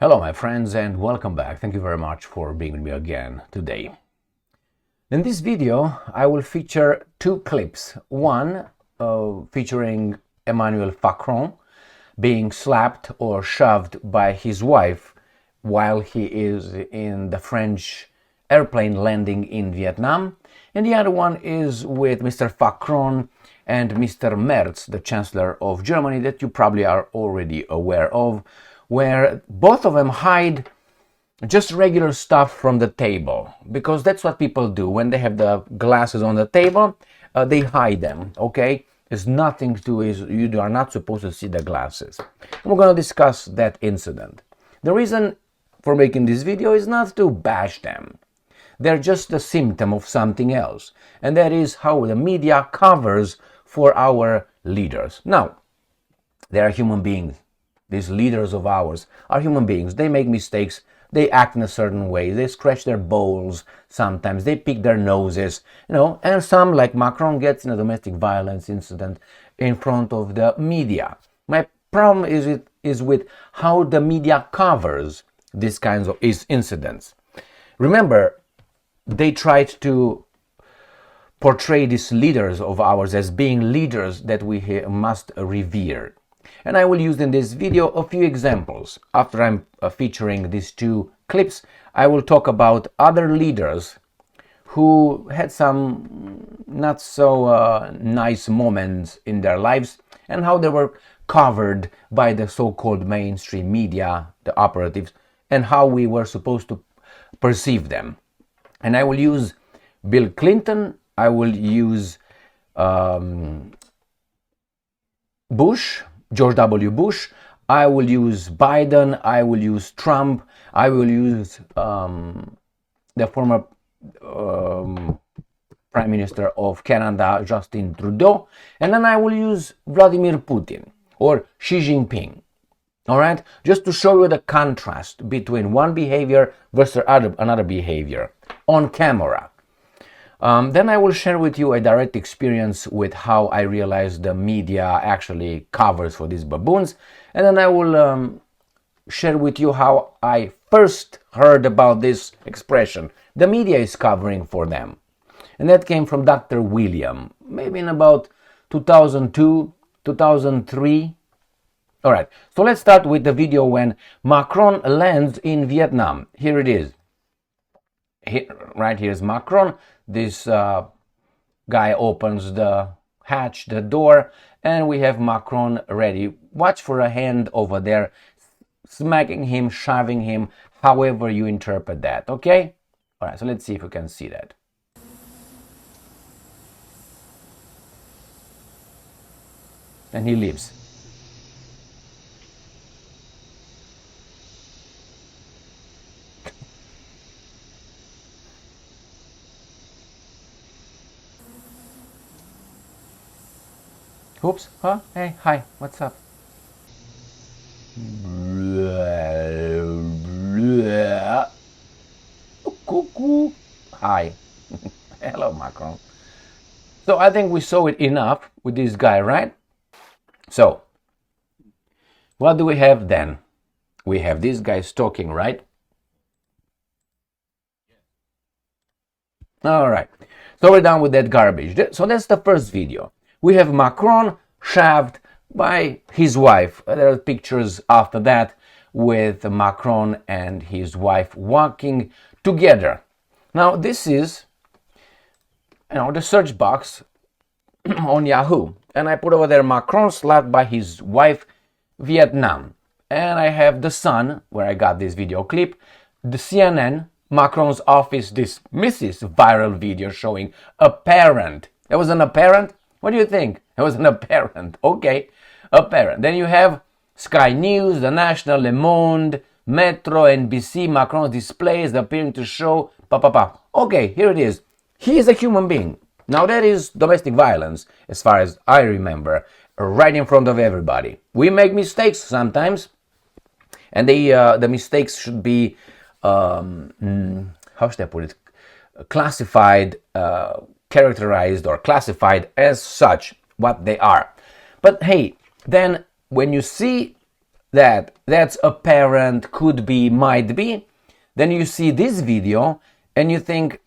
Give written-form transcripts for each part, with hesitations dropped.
Hello my friends and welcome back. Thank you very much for being with me again today. In this video I will feature two clips. One featuring Emmanuel Macron being slapped or shoved by his wife while he is in the French airplane landing in Vietnam. And the other one is with Mr. Macron and Mr. Merz, the Chancellor of Germany, that you probably are already aware of, where both of them hide just regular stuff from the table, because that's what people do when they have the glasses on the table. They hide them. Okay, it's nothing to is you are not supposed to see the glasses. And we're going to discuss that incident. The reason for making this video is not to bash them. They're just a symptom of something else, and that is how the media covers for our leaders. Now, they are human beings. These leaders of ours are human beings. They make mistakes. They act in a certain way. They scratch their bowls sometimes. They pick their noses, and some, like Macron, gets in a domestic violence incident in front of the media. My problem is with how the media covers these kinds of incidents. Remember, they tried to portray these leaders of ours as being leaders that we must revere. And I will use in this video a few examples. After I'm featuring these two clips, I will talk about other leaders who had some not so nice moments in their lives and how they were covered by the so-called mainstream media, the operatives, and how we were supposed to perceive them. And I will use Bill Clinton, I will use Bush, George W. Bush, I will use Biden, I will use Trump, I will use the former Prime Minister of Canada, Justin Trudeau, and then I will use Vladimir Putin or Xi Jinping. All right, just to show you the contrast between one behavior versus another behavior on camera. Then I will share with you a direct experience with how I realized the media actually covers for these baboons. And then I will share with you how I first heard about this expression. The media is covering for them. And that came from Dr. William, maybe in about 2002, 2003. All right, so let's start with the video when Macron lands in Vietnam. Here it is. Right here is Macron. This guy opens the hatch, the door, and we have Macron ready. Watch for a hand over there, smacking him, shoving him, however you interpret that, okay? All right, so let's see if we can see that. And he leaves. Oops, huh? Hey, hi, what's up? Cuckoo. Hi. Hello, Macron. So I think we saw it enough with this guy, right? So, what do we have then? We have this guy talking, right? All right. So we're done with that garbage. So that's the first video. We have Macron shoved by his wife. There are pictures after that with Macron and his wife walking together. Now this is, the search box on Yahoo. And I put over there Macron slapped by his wife, Vietnam. And I have The Sun, where I got this video clip, the CNN, Macron's office dismisses viral video showing apparent. It was an apparent? What do you think? It was an apparent. Okay, apparent. Then you have Sky News, The National, Le Monde, Metro, NBC, Macron's displays appearing to show Okay, here it is. He is a human being. Now that is domestic violence, as far as I remember, right in front of everybody. We make mistakes sometimes, and the mistakes should be, how should I put it, classified, characterized or classified as such, what they are. But hey, then when you see that's apparent, could be, might be, then you see this video and you think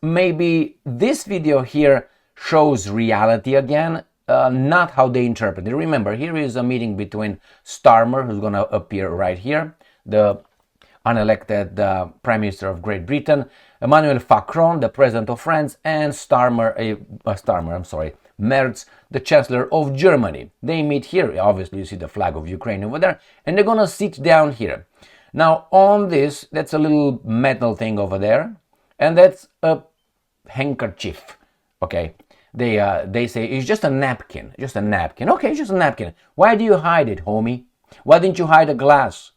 maybe this video here shows reality again, not how they interpret it. Remember, here is a meeting between Starmer, who's going to appear right here, the unelected Prime Minister of Great Britain, Emmanuel Macron, the President of France, and Merz, the Chancellor of Germany. They meet here. Obviously, you see the flag of Ukraine over there, and they're going to sit down here. Now, on this, that's a little metal thing over there, and that's a handkerchief. Okay, they say it's just a napkin, just a napkin. Okay, it's just a napkin. Why do you hide it, homie? Why didn't you hide a glass?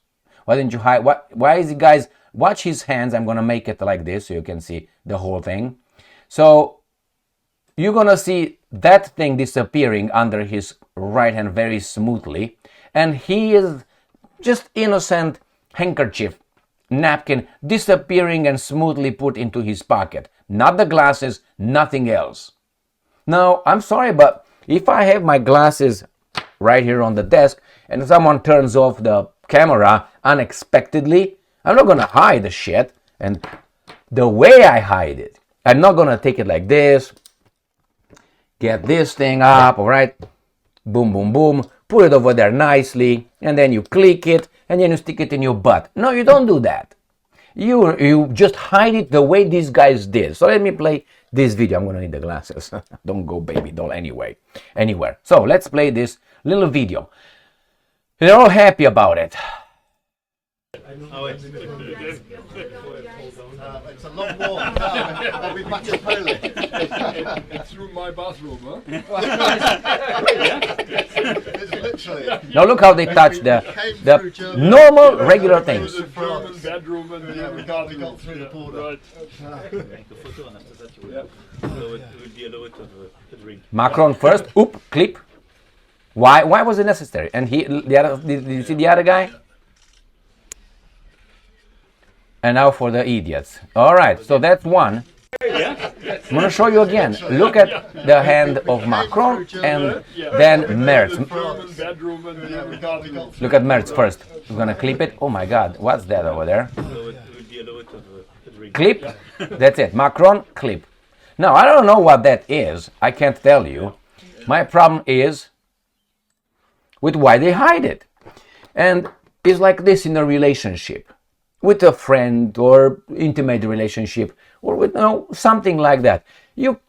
Why didn't you hide? Why is it, guys? Watch his hands. I'm gonna make it like this so you can see the whole thing. So you're gonna see that thing disappearing under his right hand very smoothly, and he is just innocent handkerchief, napkin disappearing and smoothly put into his pocket. Not the glasses, nothing else. Now, I'm sorry, but if I have my glasses right here on the desk and someone turns off the camera unexpectedly, I'm not gonna hide the shit. And the way I hide it, I'm not gonna take it like this, get this thing up, all right, boom, boom, boom, put it over there nicely, and then you click it, and then you stick it in your butt. No, you don't do that. You just hide it the way these guys did. So let me play this video. I'm gonna need the glasses. Don't go baby doll anywhere. So let's play this little video. They're all happy about it. It's a long walk. I'll be back in Poland. It's through my bathroom, huh? It's literally. Now look how they touch the normal, regular things. German bedroom and Yeah, we got through the border. Macron first. Oop, clip. Why was it necessary? And did you see the other guy? And now for the idiots. All right, so that's one. I'm going to show you again. Look at the hand of Macron and then Merz. Look at Merz first. We're going to clip it. Oh my God, what's that over there? Clip. That's it. Macron, clip. Now, I don't know what that is. I can't tell you. My problem is with why they hide it. And it's like this in a relationship. With a friend or intimate relationship or with something like that. You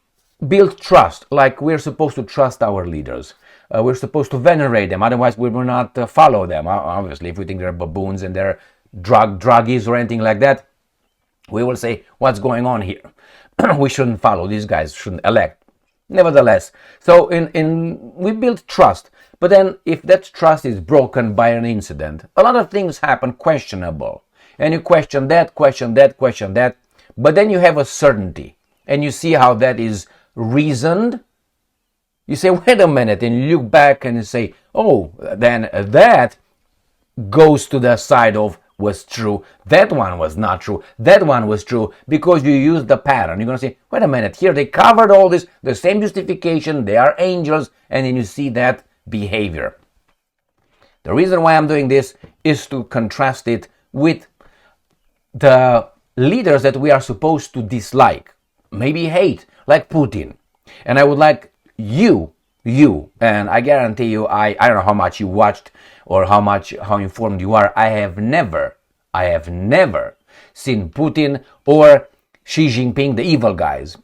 build trust, like we're supposed to trust our leaders. We're supposed to venerate them, otherwise we will not follow them. Obviously, if we think they're baboons and they're druggies or anything like that, we will say, what's going on here? We shouldn't follow these guys, shouldn't elect. Nevertheless, so we build trust, but then if that trust is broken by an incident, a lot of things happen questionable. And you question that, but then you have a certainty, and you see how that is reasoned. You say, wait a minute, and you look back and you say, oh, then that goes to the side of was true, that one was not true, that one was true, because you use the pattern. You're going to say, wait a minute, here they covered all this, the same justification, they are angels, and then you see that behavior. The reason why I'm doing this is to contrast it with the leaders that we are supposed to dislike, maybe hate, like Putin. And I would like you, and I guarantee you, I don't know how much you watched or how informed you are. I have never seen Putin or Xi Jinping, the evil guys,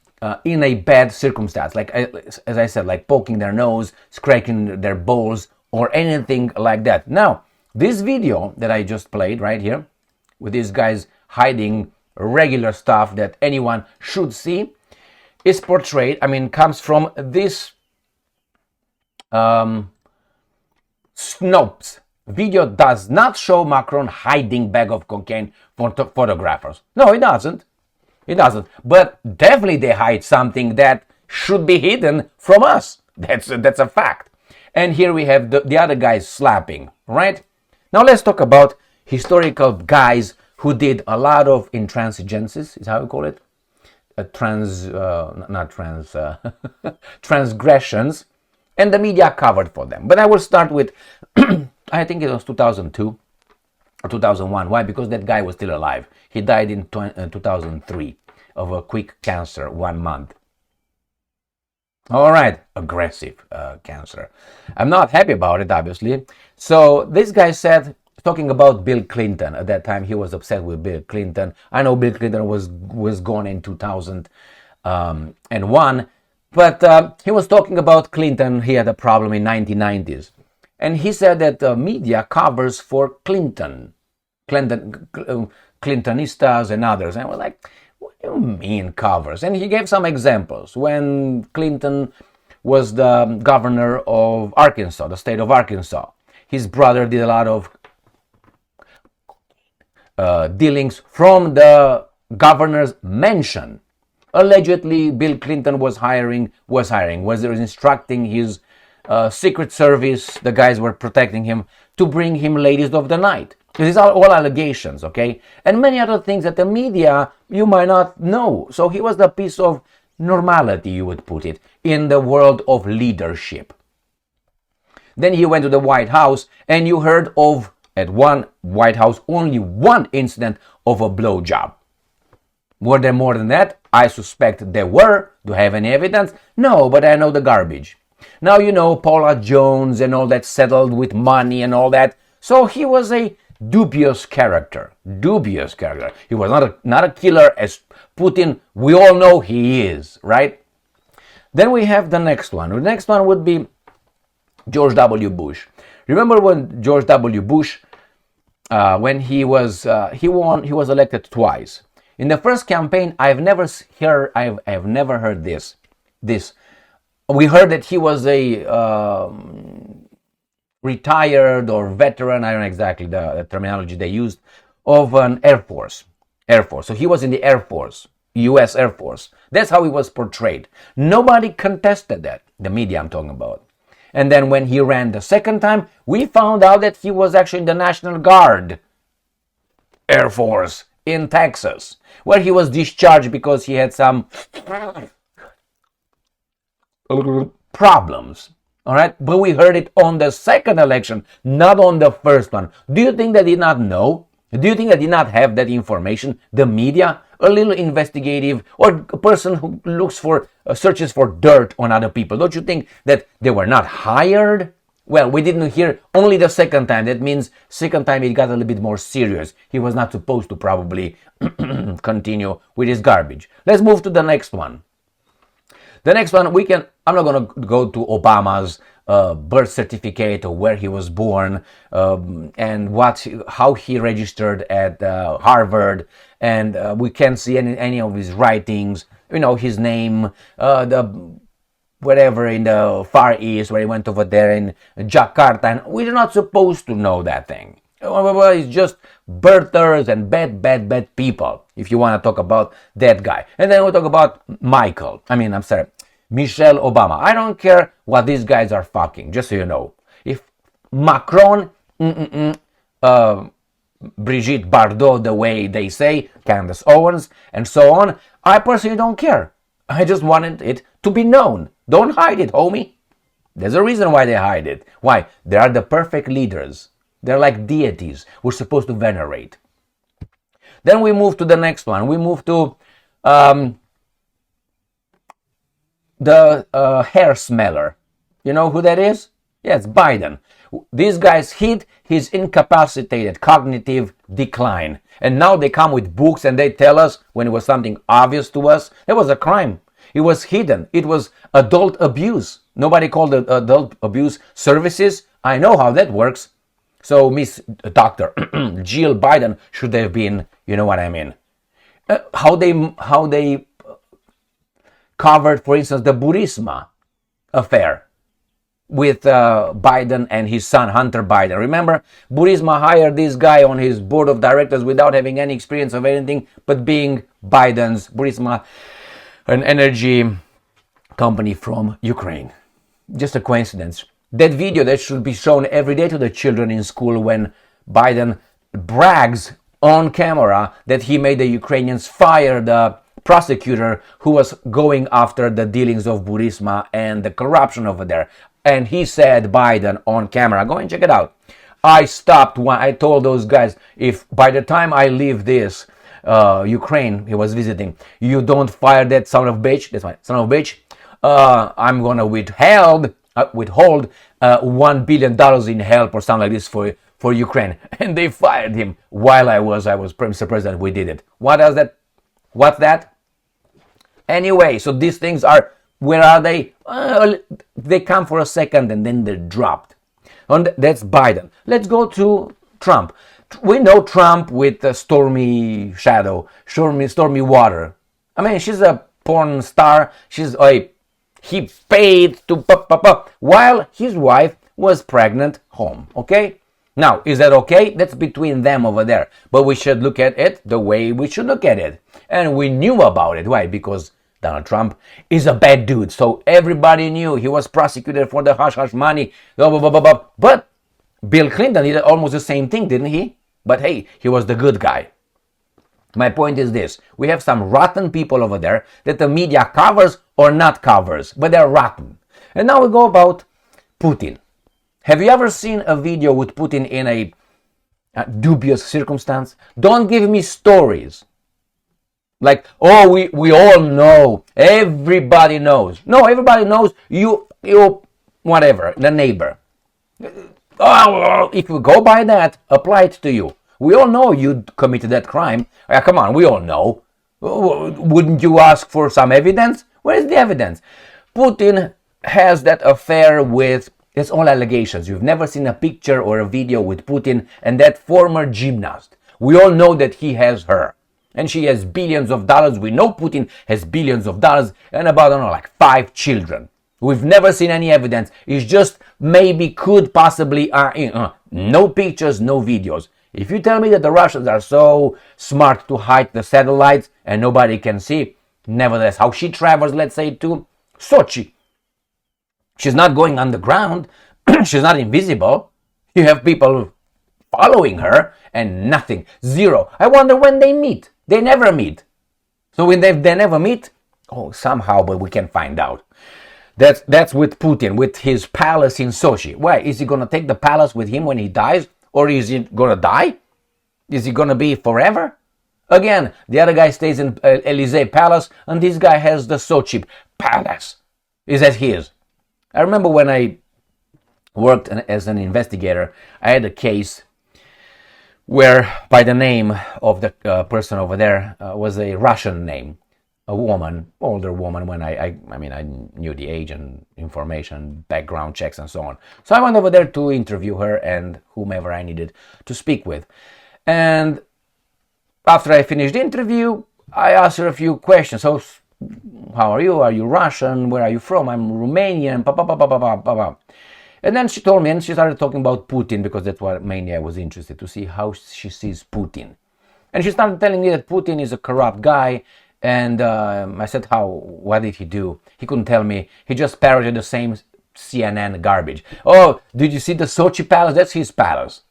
in a bad circumstance, like as I said, like poking their nose, scratching their balls, or anything like that. Now, this video that I just played right here, with these guys hiding regular stuff that anyone should see, is portrayed, comes from this Snopes. Video does not show Macron hiding bag of cocaine for photographers. No, it doesn't. But definitely they hide something that should be hidden from us. That's a fact. And here we have the other guys slapping, right? Now let's talk about historical guys who did a lot of intransigences, is how we call it, transgressions, and the media covered for them. But I will start with I think it was 2002 or 2001. Why? Because that guy was still alive. He died in 2003 of a quick cancer, 1 month. All right, aggressive cancer. I'm not happy about it, obviously. So this guy said, talking about Bill Clinton. At that time, he was upset with Bill Clinton. I know Bill Clinton was gone in 2001, but he was talking about Clinton. He had a problem in 1990s. And he said that the media covers for Clintonistas and others. And I was like, what do you mean covers? And he gave some examples. When Clinton was the governor of Arkansas, the state of Arkansas, his brother did a lot of dealings from the governor's mansion. Allegedly, Bill Clinton was instructing his Secret Service, the guys were protecting him, to bring him ladies of the night. These are all allegations, okay? And many other things that the media, you might not know. So he was the piece of normality, you would put it, in the world of leadership. Then he went to the White House, and you heard of, at one White House, only one incident of a blowjob. Were there more than that? I suspect there were. Do I have any evidence? No, but I know the garbage. Now, you know, Paula Jones and all that settled with money and all that. So he was a dubious character. Dubious character. He was not a killer as Putin, we all know he is, right? Then we have the next one. The next one would be George W. Bush. Remember when George W. Bush, when he was elected twice. In the first campaign, I've never heard this. We heard that he was a retired or veteran, I don't know exactly the terminology they used, of an Air Force. So he was in the Air Force, U.S. Air Force. That's how he was portrayed. Nobody contested that, the media I'm talking about. And then when he ran the second time, we found out that he was actually in the National Guard Air Force in Texas, where he was discharged because he had some problems. All right, but we heard it on the second election, not on the first one. Do you think they did not know? Do you think they did not have that information? The media, a little investigative, or a person who looks for searches for dirt on other people. Don't you think that they were not hired? Well, we didn't hear only the second time. That means second time it got a little bit more serious. He was not supposed to probably continue with his garbage. Let's move to the next one. The next one, I'm not going to go to Obama's birth certificate or where he was born and how he registered at Harvard, and we can't see any of his writings, you know, his name, whatever in the Far East, where he went over there in Jakarta, and we're not supposed to know that thing. Well, it's just birthers and bad people, if you want to talk about that guy. And then we'll talk about Michelle Obama. I don't care what these guys are fucking, just so you know. If Macron, Brigitte Bardot, the way they say, Candace Owens, and so on, I personally don't care. I just wanted it to be known. Don't hide it, homie. There's a reason why they hide it. Why? They are the perfect leaders. They're like deities we're supposed to venerate. Then we move to the next one. We move to the hair smeller. You know who that is? Yes, Biden. These guys hid his incapacitated cognitive decline. And now they come with books and they tell us when it was something obvious to us. It was a crime. It was hidden. It was adult abuse. Nobody called it adult abuse services. I know how that works. So Miss Dr. Jill Biden should have been, you know what I mean. How they covered, for instance, the Burisma affair with Biden and his son, Hunter Biden. Remember, Burisma hired this guy on his board of directors without having any experience of anything but being Biden's, Burisma, an energy company from Ukraine. Just a coincidence. That video that should be shown every day to the children in school when Biden brags on camera that he made the Ukrainians fire the prosecutor who was going after the dealings of Burisma and the corruption over there. And he said, Biden on camera, go and check it out. I stopped one. I told those guys, if by the time I leave this Ukraine, he was visiting, you don't fire that son of bitch, that's my son of bitch, I'm gonna withhold $1 billion in help or something like this for Ukraine. And they fired him while I was Mr. President. We did it. What's that? Anyway, so these things are, where are they? They come for a second and then they're dropped. And that's Biden. Let's go to Trump. We know Trump with a stormy shadow, stormy water. I mean, she's a porn star. He paid to while his wife was pregnant home. Okay? Now, is that okay? That's between them over there. But we should look at it the way we should look at it. And we knew about it. Why? Because Donald Trump is a bad dude. So everybody knew he was prosecuted for the hush-hush money. But Bill Clinton did almost the same thing, didn't he? But hey, he was the good guy. My point is this. We have some rotten people over there that the media covers or not covers, but they're rotten. And now we go about Putin. Have you ever seen a video with Putin in a dubious circumstance? Don't give me stories. Like, oh, we all know. Everybody knows. No, everybody knows you whatever, the neighbor. Oh, if you go by that, apply it to you. We all know you committed that crime. Come on, we all know. Wouldn't you ask for some evidence? Where is the evidence? Putin has that affair with, it's all allegations. You've never seen a picture or a video with Putin and that former gymnast. We all know that he has her. And she has billions of dollars. We know Putin has billions of dollars and about, I don't know, like 5 children. We've never seen any evidence. It's just maybe could possibly, no pictures, no videos. If you tell me that the Russians are so smart to hide the satellites and nobody can see, nevertheless, how she travels, let's say, to Sochi. She's not going underground. She's not invisible. You have people following her and nothing. Zero. I wonder when they meet. They never meet. So when they never meet, somehow, but we can find out. That's with Putin, with his palace in Sochi. Why? Is he going to take the palace with him when he dies? Or is he going to die? Is he going to be forever? Again, the other guy stays in Elysee Palace, and this guy has the Sochi Palace. Is that his? I remember when I worked as an investigator, I had a case where by the name of the person over there was a Russian name, a woman, older woman, when I knew the age and information, background checks and so on. So I went over there to interview her and whomever I needed to speak with. And after I finished the interview, I asked her a few questions. So, how are you? Are you Russian? Where are you from? I'm Romanian. And then she told me, and she started talking about Putin, because that's what mainly I was interested to see, how she sees Putin. And she started telling me that Putin is a corrupt guy. And I said, what did he do? He couldn't tell me. He just parroted the same CNN garbage. Oh, did you see the Sochi palace? That's his palace.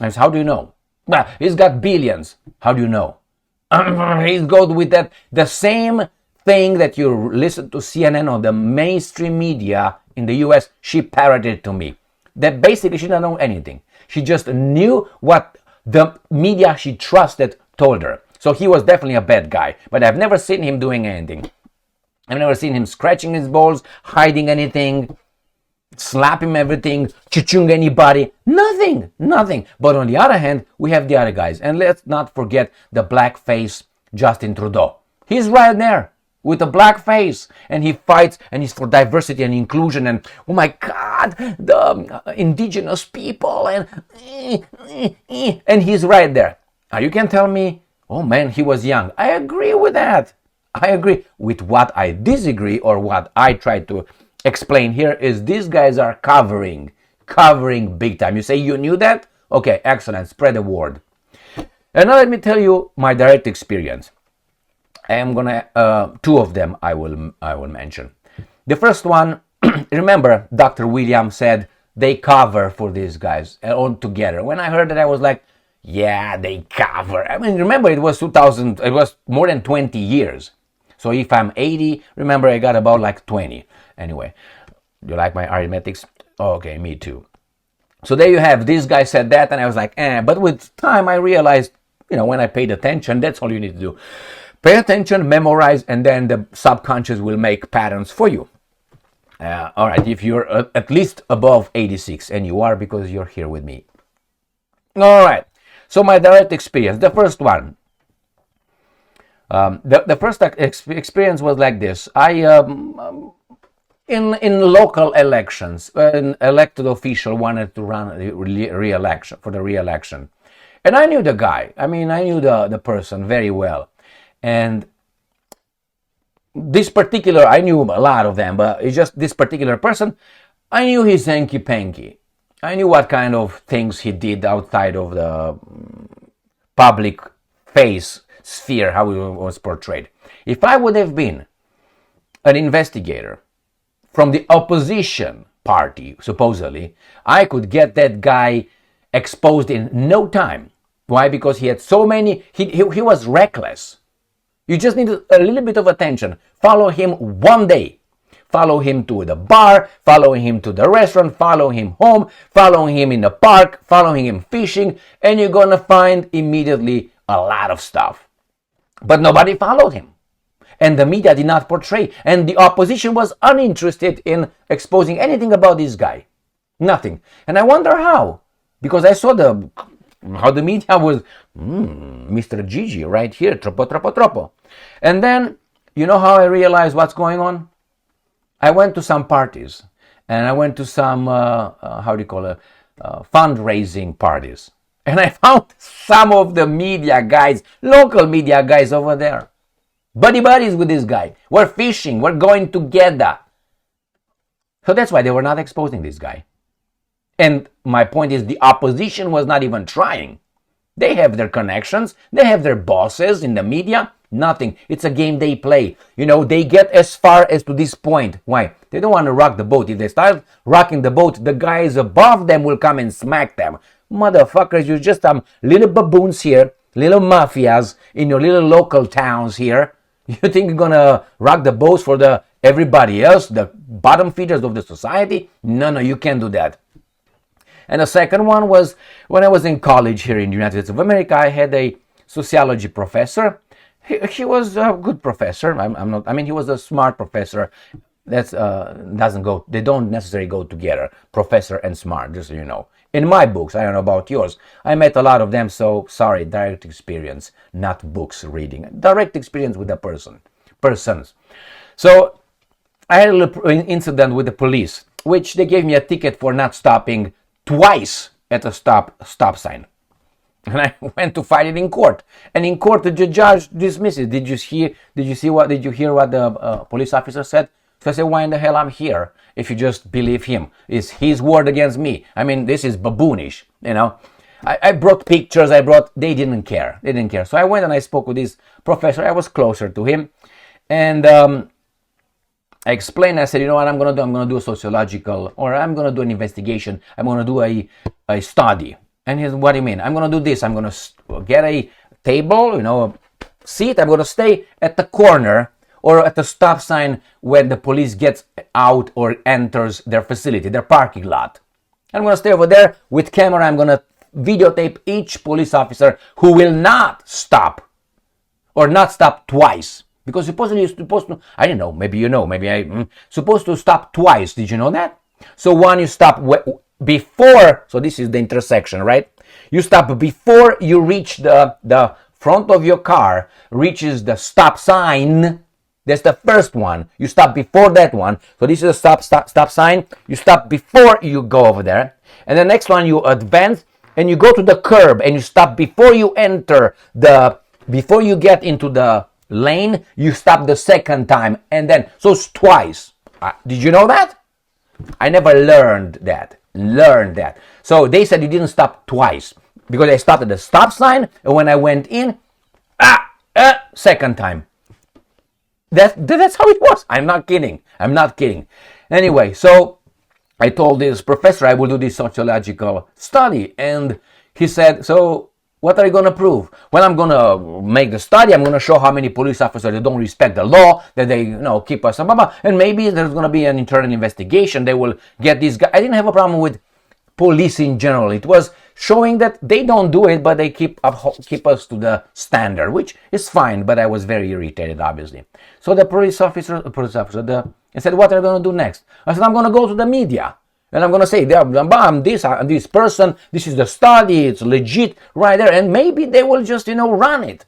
I said, how do you know? Well, he's got billions. How do you know? He's going with that, the same thing that you listen to CNN or the mainstream media in the US, she parroted to me. That basically she didn't know anything. She just knew what the media she trusted told her. So he was definitely a bad guy, but I've never seen him doing anything. I've never seen him scratching his balls, hiding anything, slapping everything, chuchung anybody, nothing. But on the other hand, we have the other guys. And let's not forget the black face Justin Trudeau. He's right there with a black face, and he fights and he's for diversity and inclusion and, oh my God, the indigenous people and he's right there. Now you can tell me, oh man, he was young. I agree with that. I agree. With what I disagree, or what I try to explain here, is these guys are covering big time. You say you knew that? Okay, excellent. Spread the word. And now let me tell you my direct experience. I am gonna two of them I will mention. The first one, remember Dr. Williams said they cover for these guys all together. When I heard that, I was like, yeah, they cover. I mean, remember it was 2000, it was more than 20 years. So if I'm 80, remember I got about like 20. Anyway, you like my arithmetics? Okay, me too. So there you have, this guy said that, and I was like, But with time, I realized, when I paid attention, that's all you need to do. Pay attention, memorize, and then the subconscious will make patterns for you. All right, if you're at least above 86, and you are because you're here with me. All right, so my direct experience, the first one. The first experience was like this. In local elections, an elected official wanted to run re-election for the re-election, and I knew the guy. I knew the person very well, and this particular, I knew a lot of them, but it's just this particular person. I knew his hanky-panky. I knew what kind of things he did outside of the public face sphere, how he was portrayed. If I would have been an investigator from the opposition party, supposedly, I could get that guy exposed in no time. Why? Because he had so many, he was reckless. You just need a little bit of attention. Follow him one day. Follow him to the bar, follow him to the restaurant, follow him home, follow him in the park, follow him fishing, and you're gonna find immediately a lot of stuff. But nobody followed him. And the media did not portray. And the opposition was uninterested in exposing anything about this guy. Nothing. And I wonder how. Because I saw how the media was, Mr. Gigi right here, troppo. And then, you know how I realized what's going on? I went to some parties. And I went to some, fundraising parties. And I found some of the media guys, local media guys over there. Buddies with this guy. We're fishing. We're going together. So that's why they were not exposing this guy. And my point is, the opposition was not even trying. They have their connections. They have their bosses in the media. Nothing. It's a game they play. They get as far as to this point. Why? They don't want to rock the boat. If they start rocking the boat, the guys above them will come and smack them. Motherfuckers, you're just little baboons here, little mafias in your little local towns here. You think you're gonna rock the boats for everybody else, the bottom feeders of the society? No, you can't do that. And the second one was when I was in college here in the United States of America. I had a sociology professor. He was a good professor. He was a smart professor. That's doesn't go. They don't necessarily go together. Professor and smart, just so you know. In my books, I don't know about yours. I met a lot of them, so sorry, direct experience, not books reading. Direct experience with the persons. So I had a little incident with the police, which they gave me a ticket for not stopping twice at a stop sign. And I went to fight it in court. And in court, the judge dismisses. Did you hear what the police officer said? So I said, why in the hell I'm here if you just believe him? It's his word against me. This is baboonish, I brought pictures, they didn't care. So I went and I spoke with this professor. I was closer to him. And I explained, I said, you know what I'm going to do? I'm going to do a sociological, or I'm going to do an investigation. I'm going to do a study. And he said, what do you mean? I'm going to do this. I'm going to get a table, a seat. I'm going to stay at the corner or at the stop sign when the police gets out or enters their facility, their parking lot. I'm going to stay over there with camera. I'm going to videotape each police officer who will not stop or not stop twice. Because supposedly you're supposed to, I don't know, maybe supposed to stop twice. Did you know that? So one, you stop before, so this is the intersection, right? You stop before you reach the front of your car, reaches the stop sign. That's the first one. You stop before that one. So this is a stop sign. You stop before you go over there. And the next one, you advance and you go to the curb and you stop before you enter before you get into the lane, you stop the second time. And then, so it's twice. Did you know that? I never learned that. So they said you didn't stop twice because I stopped at the stop sign. And when I went in, second time. That's how it was. I'm not kidding. Anyway, so I told this professor I will do this sociological study. And he said, so what are you going to prove? Well, I'm going to make the study. I'm going to show how many police officers that don't respect the law, that they keep us, and maybe there's going to be an internal investigation. They will get this guy. I didn't have a problem with police in general. It was showing that they don't do it, but they keep us to the standard, which is fine. But I was very irritated, obviously. So the police officer, I said, "What are you going to do next?" I said, "I'm going to go to the media and I'm going to say, I'm this person. This is the study. It's legit right there, and maybe they will just run it."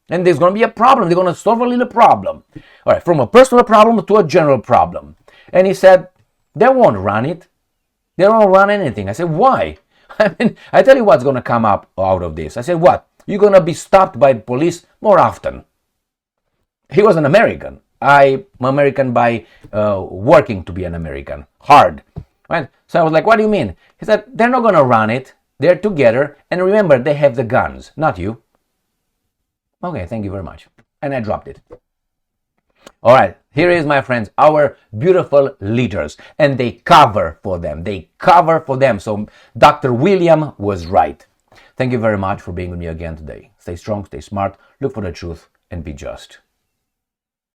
And there's going to be a problem. They're going to solve a little problem. All right, from a personal problem to a general problem. And he said, "They won't run it. They won't run anything." I said, "Why?" I mean, I tell you what's going to come up out of this. I said, "What? You're going to be stopped by police more often." He was an American. I'm American by working to be an American. Hard. Right? So I was like, "What do you mean?" He said, "They're not going to run it. They're together. And remember, they have the guns, not you." Okay, thank you very much. And I dropped it. All right, here is, my friends, our beautiful leaders. And they cover for them. They cover for them. So Dr. William was right. Thank you very much for being with me again today. Stay strong, stay smart, look for the truth, and be just.